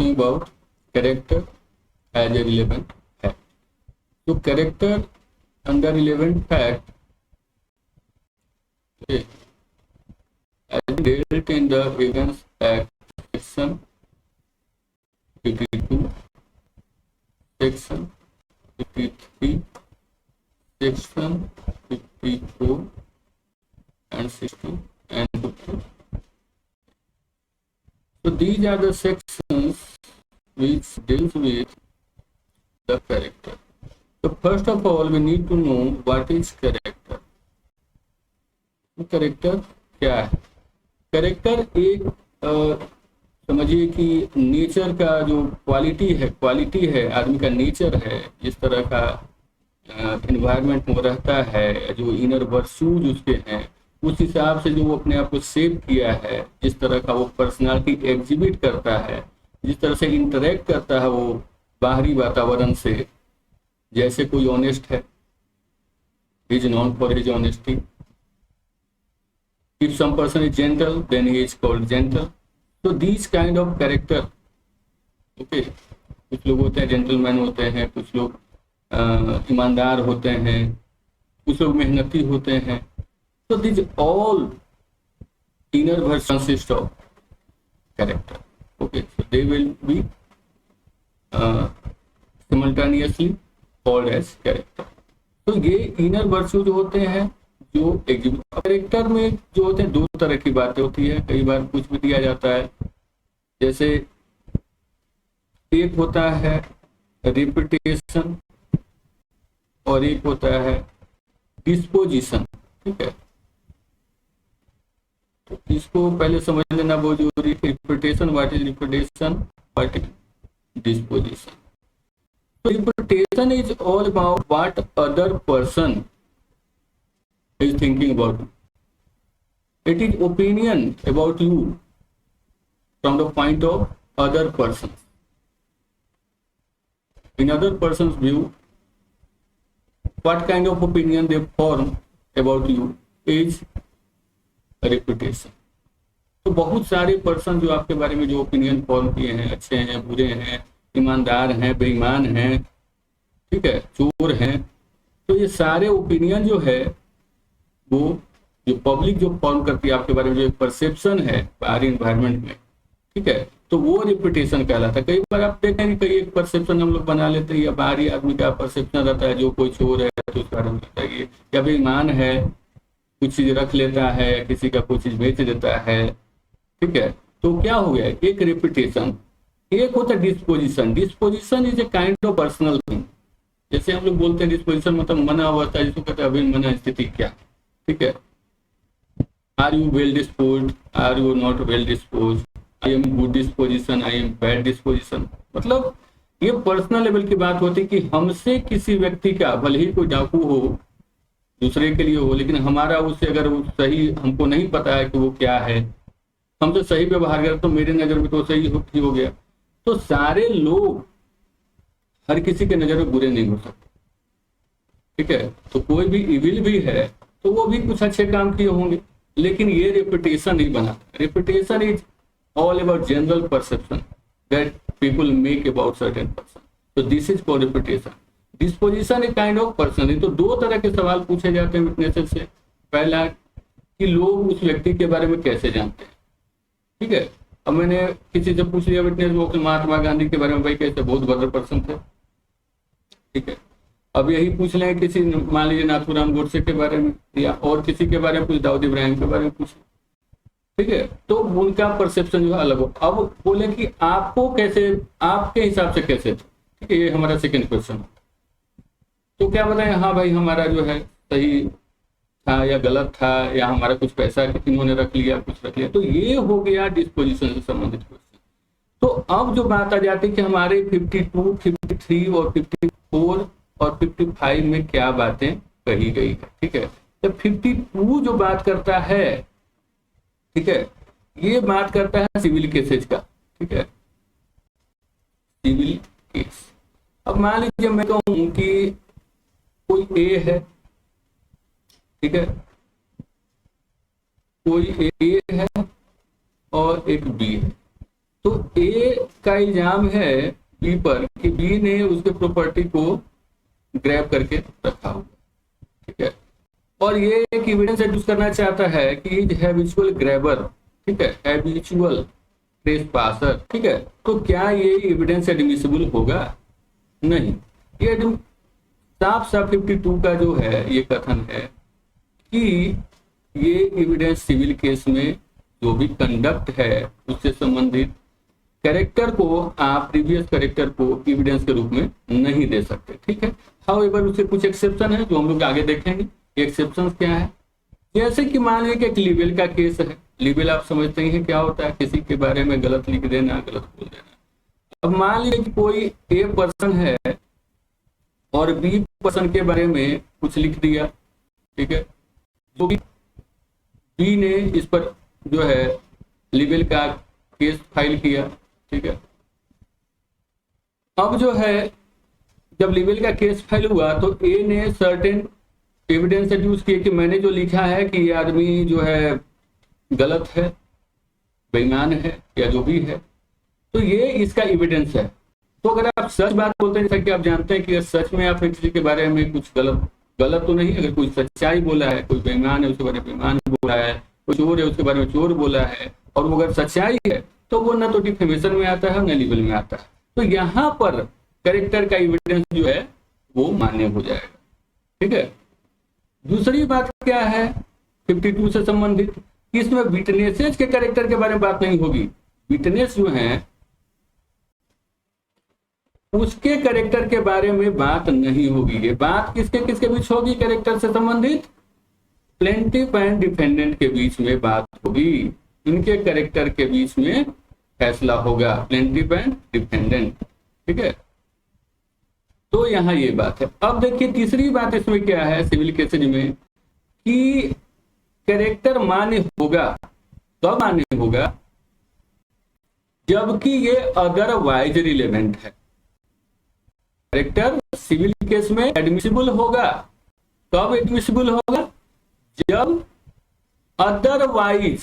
Talking about character as a relevant fact. तो character under relevant fact as dealt in the Evidence Act section 52, section 53, section 54 and 60 and 50. So these are the sections which deals with the character. So first of all we need to know what is character. Character क्या है? Character एक समझिए कि nature का जो quality है आदमी का नेचर है, जिस तरह का एनवायरनमेंट में रहता है, जो इनर वर्च्यूज उसके हैं, उस हिसाब से जो वो अपने आप को सेव किया है, जिस तरह का वो पर्सनालिटी एग्जिबिट करता है, जिस तरह से इंटरेक्ट करता है वो बाहरी वातावरण से। जैसे कोई ऑनेस्ट है, he is non for his honesty. If some person is gentle, then he is called gentle. So these kind of character, okay, कुछ लोग होते हैं जेंटलमैन होते हैं, कुछ लोग ईमानदार होते हैं, कुछ लोग मेहनती होते हैं। So these all inner versions consist of character. Okay, so they will be simultaneously called as character. तो ये inner virtues होते हैं जो कैरेक्टर में जो होते हैं। दो तरह की बातें होती है, कई बार कुछ भी दिया जाता है। जैसे एक होता है रिपुटेशन और एक होता है डिस्पोजिशन, ठीक है। तो इसको पहले समझ लेना बहुत जरूरी है। Reputation, what is reputation, what is disposition. तो reputation is all about what other person is thinking about you. It is opinion about you from the point of other persons. In other person's view, what kind of opinion they form about you is a reputation. तो बहुत सारे person जो आपके बारे में जो opinion form किए हैं, अच्छे हैं, बुरे हैं, ईमानदार हैं, बेईमान हैं, ठीक है, चोर हैं, तो ये सारे ओपिनियन जो है वो जो पब्लिक जो फॉर्म करती है आपके बारे में, जो एक परसेप्शन है बाहरी एनवायरनमेंट में, ठीक है, तो वो रिपुटेशन कहलाता है। कई बार आप देखेंगे कई एक परसेप्शन हम लोग बना लेते हैं, या बाहरी आदमी का परसेप्शन रहता है, जो कोई चोर है तो उसका बारे में बताइए, या बेईमान है, कुछ चीज रख लेता है, किसी का कोई चीज बेच देता है, ठीक है। तो क्या हो गया, एक रिपुटेशन। एक होता है disposition. Disposition is a kind of personal thing. जैसे हम लोग बोलते हैं डिस्पोजिशन मतलब मना अवस्था, जिसको कहते हैं अभिमना स्थिति, क्या, ठीक है। Are you well disposed, are you not well disposed, I am good disposition, I am bad disposition. मतलब ये पर्सनल लेवल की बात होती है कि हमसे किसी व्यक्ति का, भले ही कोई डाकू हो, दूसरे के लिए हो, लेकिन हमारा उससे अगर वो सही, हमको नहीं पता है कि वो क्या है, हमसे सही व्यवहार कर तो मेरे नजर में तो सही हो गया। तो सारे लोग हर किसी के नजर में बुरे नहीं हो सकते, ठीक है। तो कोई भी इविल भी है तो वो भी कुछ अच्छे काम किए होंगे, लेकिन ये रेपुटेशन नहीं बना। Reputation is all about general perception that people make about certain person. तो this is for reputation. Disposition a kind of person. तो दो तरह के सवाल पूछे जाते हैं विटनेसेस से। पहला कि लोग उस व्यक्ति के बारे में कैसे जानते हैं, ठीक है। अब मैंने किसी से पूछ लिया विटनेस, वो महात्मा गांधी के बारे में, भाई कैसे, बहुत भद्र पर्सन थे, ठीक है। अब यही पूछ लें किसी, मान लीजिए नाथूराम गोडसे के बारे में, या और किसी के बारे में, कुछ दाऊद इब्राहिम के बारे में पूछे, ठीक है, तो उनका परसेप्शन जो है अलग हो। अब बोले कि आपको कैसे, आपके हिसाब से कैसे थे, ठीक है, ये हमारा सेकंड क्वेश्चन। तो क्या बताएं, हाँ भाई हमारा जो है सही था या गलत था, या हमारा कुछ पैसा इन्होंने रख लिया, कुछ रख लिया। तो ये हो गया डिस्पोजिशन से संबंधित क्वेश्चन। तो अब जो बात आ जाती है कि हमारे 52, 53 और 54 और 55 में क्या बातें कही गई है, ठीक है। तो 52 जो बात करता है, ठीक है, ये बात करता है सिविल केसेज का, ठीक है, सिविल केस। अब मान लीजिए मैं कहूं कि कोई ए है, ठीक है, कोई ए है और एक बी है। तो ए का इल्जाम है बी पर कि बी ने उसके प्रॉपर्टी को ग्रैब करके रखा होगा, ठीक है। और ये एक एविडेंस एड्यूस करना चाहता है कि इज हैबिचुअल ग्रैबर, ठीक है, हैबिचुअल ट्रेसपासर, ठीक है। तो क्या ये एविडेंस एडमिसिबल होगा? नहीं। ये साफ साफ 52 का जो है ये कथन है कि ये एविडेंस सिविल केस में जो भी कंडक्ट है उससे संबंधित कैरेक्टर को आप प्रीवियस कैरेक्टर को एविडेंस के रूप में नहीं दे सकते, ठीक है। हाउएवर उसके कुछ एक्सेप्शन है जो हम लोग आगे देखेंगे। एक्सेप्शन क्या है? जैसे कि मान लीजिए कि एक लिबेल का केस है। लिबेल आप समझते ही हैं क्या होता है, किसी के बारे में गलत लिख देना, गलत बोल देना। अब मान लीजिए कि कोई ए पर्सन है और बी पर्सन के बारे में कुछ लिख दिया, ठीक है, जो बी ने इस पर जो है लिबेल का केस फाइल किया, ठीक है। अब जो है जब लिबेल का केस फाइल हुआ तो ए ने सर्टेन एविडेंस एड्यूस किए कि मैंने जो लिखा है कि ये आदमी जो है गलत है, बेईमान है या जो भी है, तो ये इसका एविडेंस है। तो अगर आप सच बात बोलते हैं, जैसा कि आप जानते हैं कि सच में आप किसी के बारे में कुछ गलत तो नहीं, अगर कोई सच्चाई बोला है, कोई बेईमान है उसके बारे में बेईमान बोला है, कोई चोर है उसके बारे में चोर बोला है, और वो अगर सच्चाई है तो वो ना तो डिफेमेशन में आता है न लिबेल में आता है। तो यहाँ पर कैरेक्टर का एविडेंस जो है वो मान्य हो जाएगा, ठीक है। दूसरी बात क्या है 52 से संबंधित कि इसमें विटनेसेस के कैरेक्टर के बारे में बात नहीं होगी। विटनेस जो है उसके कैरेक्टर के बारे में बात नहीं होगी। ये बात किसके किसके बीच होगी? कैरेक्टर से संबंधित प्लेंटिफ एंड डिफेंडेंट के बीच में बात होगी। इनके कैरेक्टर के बीच में फैसला होगा, प्लेंटिफ एंड डिफेंडेंट, ठीक है। तो यहां ये बात है। अब देखिए तीसरी बात इसमें क्या है सिविल केसेज में कि कैरेक्टर मान्य होगा तो मान्य होगा जबकि ये अदरवाइज रिलेवेंट है। कैरेक्टर सिविल केस में एडमिसिबल होगा, कब एडमिसिबल होगा? जब अदरवाइज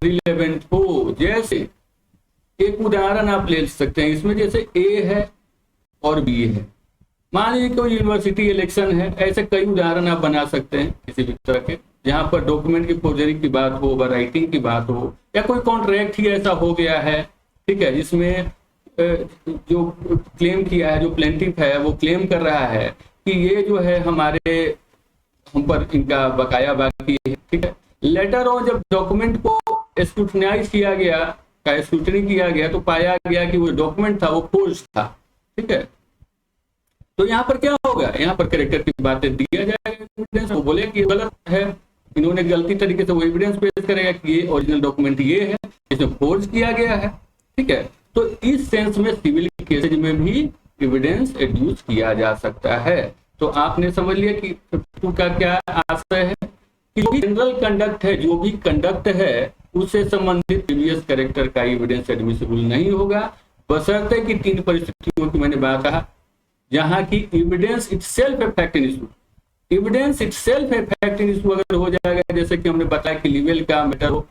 रिलेवेंट हो। जैसे एक उदाहरण आप ले सकते हैं इसमें, जैसे ए है और बी है, मान लीजिए कोई यूनिवर्सिटी इलेक्शन है, ऐसे कई उदाहरण आप बना सकते हैं किसी भी तरह के, जहां पर डॉक्यूमेंट की फोर्जरी की बात हो, ओवरराइटिंग की बात हो, या कोई कॉन्ट्रैक्ट ही ऐसा हो गया है, ठीक है, जिसमें जो क्लेम किया है, जो प्लेंटिफ है वो क्लेम कर रहा है कि ये जो है हम पर इनका बकाया बाकी है, ठीक है। लेटर ऑन जब डॉक्यूमेंट को स्क्रूटनाइज किया गया, स्क्रूटनी किया गया, तो पाया गया कि वो डॉक्यूमेंट था वो फोर्ज था, ठीक है। तो यहाँ पर क्या होगा? यहाँ पर कैरेक्टर की बातें दिया जाएगा, वो बोले कि ये गलत है, इन्होंने गलती तरीके से वो एविडेंस पेश करेगा कि ये ओरिजिनल डॉक्यूमेंट ये है, इसमें फोर्ज किया गया है, ठीक है। तो इस सेंस में सिविल केसेज में भी एविडेंस एड्यूस किया जा सकता है। तो आपने समझ लिया कि 52 का क्या आशय है कि जो भी जनरल कंडक्ट है, जो भी कंडक्ट है उससे संबंधित प्रीवियस कैरेक्टर का एविडेंस एडमिसिबल नहीं होगा, बशर्ते कि 3 परिस्थितियों की मैंने बात कहा, जहां की evidence itself a fact in issue. Evidence itself a fact in issue अगर हो जाएगा, जैसे कि हमने बताया कि लिबेल का मैटर हो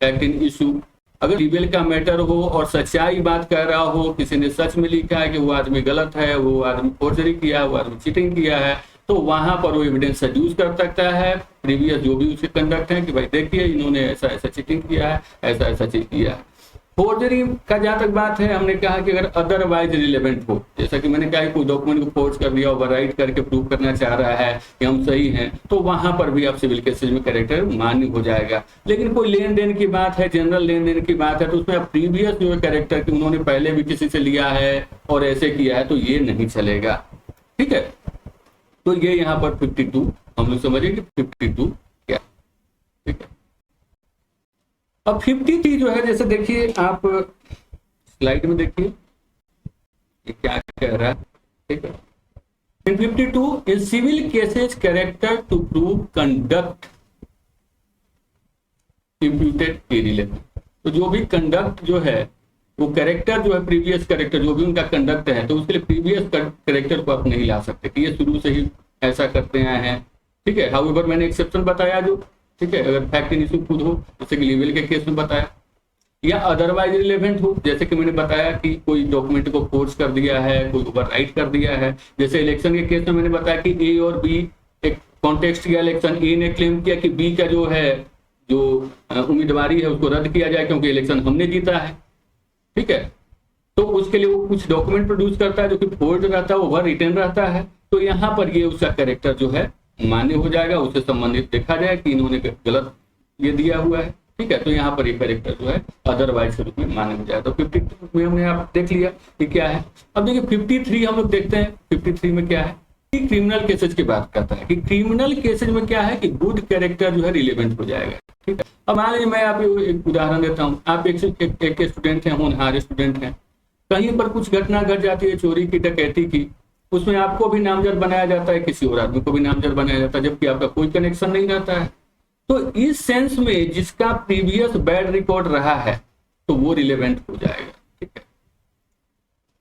फैक्ट इन इशू, अगर लिबेल का मैटर हो और सच्चाई बात कर रहा हो, किसी ने सच में लिखा है कि वो आदमी गलत है, वो आदमी फोर्जरी किया है, वो आदमी चीटिंग किया है, तो वहां पर वो एविडेंस एड्यूस कर सकता है प्रीवियस जो भी उसके कंडक्ट है कि भाई देखिए इन्होंने ऐसा ऐसा चीटिंग किया है, ऐसा ऐसा चीज किया है। फोर्जरी का जहां तक बात है, हमने कहा कि अगर अदरवाइज रिलेवेंट हो, जैसा कि मैंने कहा कोई डॉक्यूमेंट को फोर्ज कर दिया, ओवरराइट करके प्रूव करना चाह रहा है कि हम सही हैं, तो वहां पर भी आप सिविल केसेज में कैरेक्टर मान्य हो जाएगा। लेकिन कोई लेन देन की बात है, जनरल लेन देन की बात है, तो उसमें आप प्रीवियस जो है कैरेक्टर की उन्होंने पहले भी किसी से लिया है और ऐसे किया है, तो ये नहीं चलेगा, ठीक है। तो ये यहाँ पर 52 हम लोग समझिए कि 52 क्या, ठीक है। अब 53 जो है, जैसे देखिए आप स्लाइड में देखिए ये क्या कह रहा है, ठीक है। In 52 in civil cases character to prove conduct imputed irrelevant. तो जो भी कंडक्ट जो है वो कैरेक्टर जो है, प्रीवियस कैरेक्टर जो भी उनका कंडक्ट है, तो उसके लिए प्रीवियस कैरेक्टर को आप नहीं ला सकते कि ये शुरू से ही ऐसा करते आए हैं, ठीक है। हाउएवर मैंने एक्सेप्शन बताया जो, ठीक है, अगर फैक्ट इन इशू खुद हो, जैसे कि लिबेल के केस में बताया। या अदरवाइज रिलेवेंट हो, जैसे कि मैंने बताया कि कोई डॉक्यूमेंट को फोर्स कर दिया है, कोई ओवरराइट कर दिया है। जैसे इलेक्शन के केस में मैंने बताया कि ए और बी, एक कॉन्टेक्स्ट किया इलेक्शन, ए ने क्लेम किया कि बी का जो है जो उम्मीदवारी है उसको रद्द किया जाए क्योंकि इलेक्शन हमने जीता है, ठीक है। तो उसके लिए वो कुछ डॉक्यूमेंट प्रोड्यूस करता है जो कि फोर्ज रहता है, ओवर रिटन रहता है, तो यहाँ पर ये उसका कैरेक्टर जो है मान्य हो जाएगा, उससे संबंधित देखा जाए कि इन्होंने गलत ये दिया हुआ है, ठीक है। तो यहाँ पर ये कैरेक्टर जो है अदरवाइज के रूप में मान्य हो जाएगा। तो 52 में हमने आप देख लिया कि क्या है। अब देखिए 53 हम लोग देखते हैं, 53 में क्या है कि क्रिमिनल केसेज की बात करता है कि क्रिमिनल केसेज में क्या है कि गुड कैरेक्टर जो है रिलेवेंट हो जाएगा, ठीक है। अब मान लीजिए मैं आपको एक उदाहरण देता हूँ, आप एक स्टूडेंट हैं, होनहार स्टूडेंट हैं, कहीं पर कुछ घटना घट जाती है चोरी की, डकैती की, उसमें आपको भी नामजद बनाया जाता है, किसी और आदमी को भी नामजद बनाया जाता है, जबकि आपका कोई कनेक्शन नहीं रहता है। तो इस सेंस में जिसका प्रीवियस बैड रिकॉर्ड रहा है तो वो रिलेवेंट हो जाएगा, ठीक है,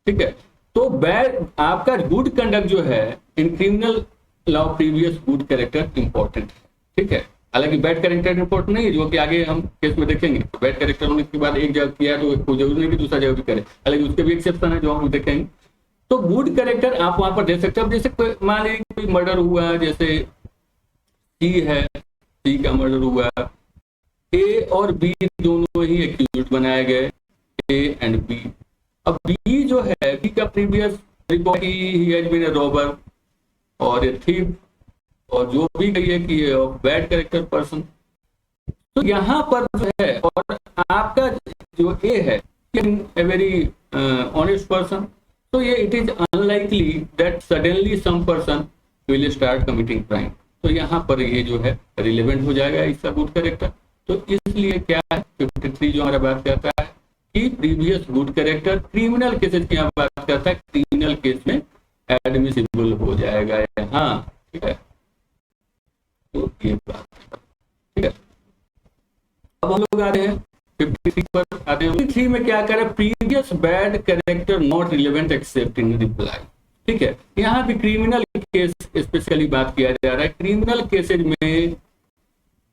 ठीक है। तो बैड आपका गुड कंडक्ट जो है in criminal law previous good character important है, ठीक है। हालांकि बैड कैरेक्टर इंपॉर्टेंट नहीं है, जो कि आगे हम केस में देखेंगे। बैड कैरेक्टर होने के बाद एक जगह किया तो कोई जरूरी नहीं कि दूसरा जगह भी करे, हालांकि उसके भी एक्सेप्शन है जो हम देखेंगे। तो गुड कैरेक्टर आप वहां पर देख सकते हो। अब जैसे मान लीजिए कोई मर्डर हुआ, जैसे सी है, सी का मर्डर हुआ, ए और बी दोनों ही एक्यूज बनाए गए, ए एंड बी। अब बी जो है, बी का previous record he has been a robber और ए थीफ और जो भी कहिए कि बैड कैरेक्टर पर्सन। तो यहाँ पर जो है, और आपका जो ए है ए वेरी ऑनेस्ट पर्सन, तो ये it is unlikely that suddenly some person will start committing crime. तो यहाँ पर ये जो है रिलेवेंट हो जाएगा इसका गुड कैरेक्टर। तो इसलिए क्या है 53 जो हमारा बात करता है कि previous good character criminal cases की बात करता है, क्रिमिनल केस में एडमिसिबल हो जाएगा यहाँ, ठीक है। तो ये बात, ठीक है। अब हम लोग आ रहे हैं 53 पर आते हैं। 53 में क्या करें, previous bad character not relevant accept in reply, ठीक है। यहाँ भी क्रिमिनल केस स्पेशली बात किया जा रहा है। क्रिमिनल केसेज में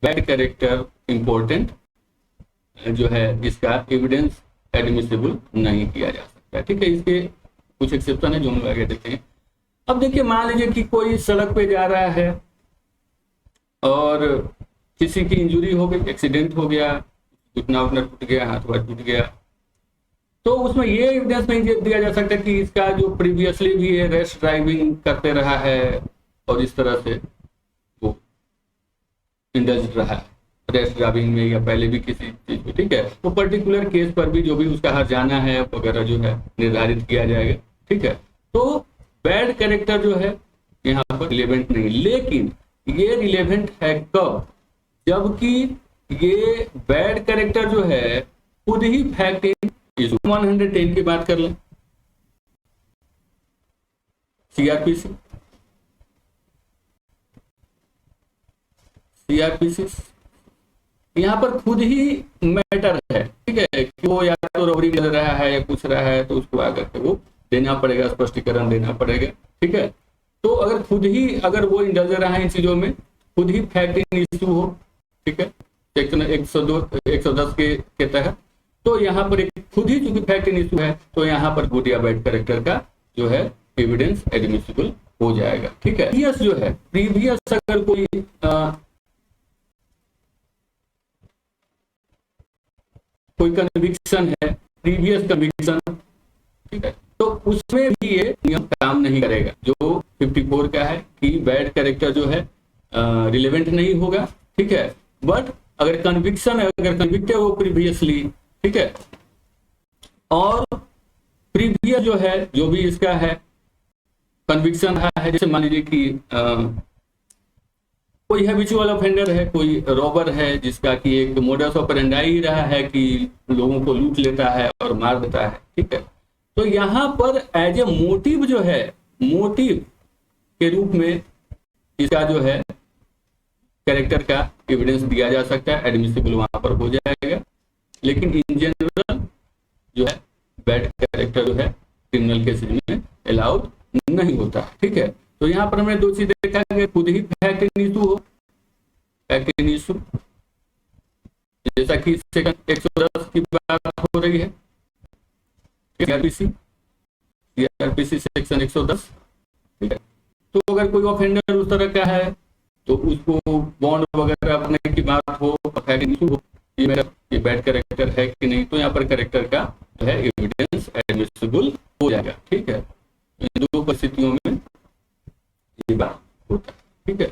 बैड कैरेक्टर इंपॉर्टेंट जो है, इसका एविडेंस एडमिसिबल नहीं किया जा सकता, ठीक है। इसके कुछ एक्सेप्शन है जो हम आगे देखते हैं। अब देखिए मान लीजिए कि कोई सड़क पे जा रहा है और किसी की इंजुरी हो गई, एक्सीडेंट हो गया, घुटना उठना टूट गया, हाथ वाथ टूट गया, तो उसमें ये एविडेंस नहीं दिया जा सकता कि इसका जो प्रीवियसली भी है रैश ड्राइविंग करते रहा है और इस तरह से वो इंडल्ज रहा है रैश ड्राइविंग में या पहले भी किसी चीज में, ठीक है। तो पर्टिकुलर केस पर भी जो भी उसका हर्जाना है वगैरह जो है निर्धारित किया जाएगा, ठीक है। तो बैड कैरेक्टर जो है यहाँ पर रिलेवेंट नहीं, लेकिन ये रिलेवेंट है कब, जबकि ये बैड कैरेक्टर जो है खुद ही फैक्ट इन इशू 110 की बात कर लें, सीआरपीसी यहाँ पर खुद ही मैटर है, ठीक है, कि वो या तो रॉबरी कर रहा है या कुछ रहा है, तो उसको आकर के वो देना पड़ेगा, स्पष्टीकरण देना पड़ेगा, ठीक है। तो अगर खुद ही अगर वो इंडल्ज रहा है इन चीजों में, खुद ही फैक्ट इन इशू हो, ठीक है, सेक्शन 110 के तहत, तो यहाँ पर एक खुद ही चूंकि फैक्ट इन इशू है, तो यहाँ पर गुड या बैड कैरेक्टर का जो है एविडेंस एडमिसिबल हो जाएगा, ठीक है। प्रीवियस जो है, प्रीवियस अगर कोई कन्विक्शन है, प्रीवियस कन्विक्शन, ठीक है, तो उसमें भी ये नियम काम नहीं करेगा जो 54 का है कि बैड कैरेक्टर जो है रिलेवेंट नहीं होगा, ठीक है। बट अगर कन्विक्शन है, अगर कन्विक्टेड हो प्रीवियसली, ठीक है, और प्रीवियस जो है जो भी इसका है कन्विक्शन रहा है, जैसे मान लीजिए कि कोई हैबिचुअल ऑफेंडर है, कोई रॉबर है जिसका कि एक मोडस ऑपरेंडाई रहा है कि लोगों को लूट लेता है और मार देता है, ठीक है। तो यहाँ पर एज ए मोटिव जो है, मोटिव के रूप में इसका जो है कैरेक्टर का एविडेंस दिया जा सकता है, एडमिसिबल वहां पर हो जाएगा। लेकिन इन जनरल जो है बैड कैरेक्टर जो है क्रिमिनल केसेज में अलाउड नहीं होता, ठीक है। तो यहाँ पर हमने दो चीज देखा कि खुद ही फैक्ट इन इशू हो, फैक्ट इन इशू, जैसा कि सेक्शन 110 की बात हो रही है, सीआरपीसी सेक्शन 110, ठीक है। तो अगर कोई ऑफेंडर उस तरह का है तो उसको बॉन्ड वगैरह भरने की बात हो, ये मेरा ये बैड कैरेक्टर है कि नहीं, तो यहाँ पर कैरेक्टर का जो है एविडेंस एडमिसिबल हो जाएगा, ठीक है। इन दो परिस्थितियों में ये बात होता है, ठीक है।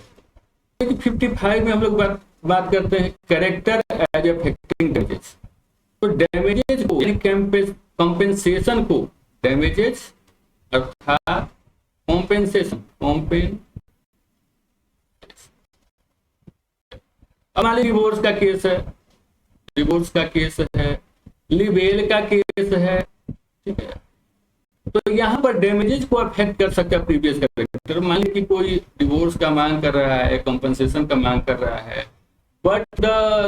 55 में हम लोग बात करते हैं कैरेक्टर एज अफेक्टिंग डैमेजेस। तो डैमेजेस को यानी कॉम्पेंसेशन को, डैमेजेस अर्थात कॉम्पेंसेशन, हमारे डिवोर्स का केस है, लिवेल का केस है, ठीक है। तो यहाँ पर डैमेजेस को अफेक्ट कर सकता है प्रीवियस कैरेक्टर। मान लीजिए कि कोई डिवोर्स का मांग कर रहा है, कंपनसेशन का मांग कर रहा है, but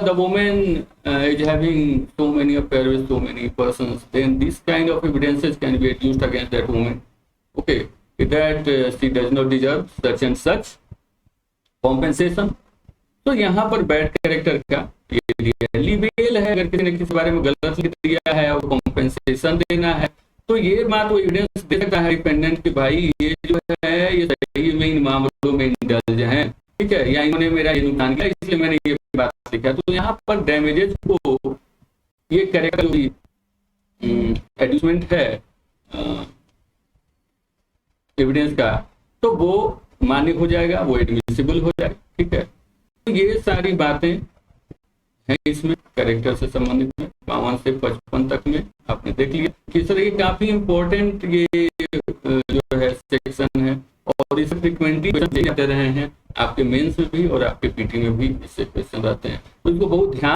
the women is having so many affair with so many persons, then this kind of evidences can be used against that women, okay, that she does not deserve such and such compensation. तो यहाँ पर bad character का ये दिया। लिवेल है, अगर किसी ने किसी बारे में गलत लिख दिया है और कॉम्पेंसेशन देना है, तो ये बात वो एविडेंस दे सकता है डिपेंडेंट कि भाई ये जो है ये सही में इन मामलों में इंडल्ज हैं, ठीक है, या इन्होंने मेरा ये नुकसान किया इसलिए मैंने ये बात लिखा। तो यहाँ पर डैमेजेस को ये कैरेक्टर जो एडजस्टमेंट है एविडेंस का, तो वो मान्य हो जाएगा, वो एडमिसिबल हो जाएगा, ठीक है। तो ये सारी बातें हैं इसमें कैरेक्टर से संबंधित में 52 से 55 तक में आपने देख लिया। किस तरह ये काफी इंपॉर्टेंट ये जो है सेक्शन है, और इसे फ्रीक्वेंटली क्वेश्चन आते रहे हैं आपके मेंस में भी और आपके पीटी में भी इससे क्वेश्चन आते हैं, तो इसको बहुत ध्यान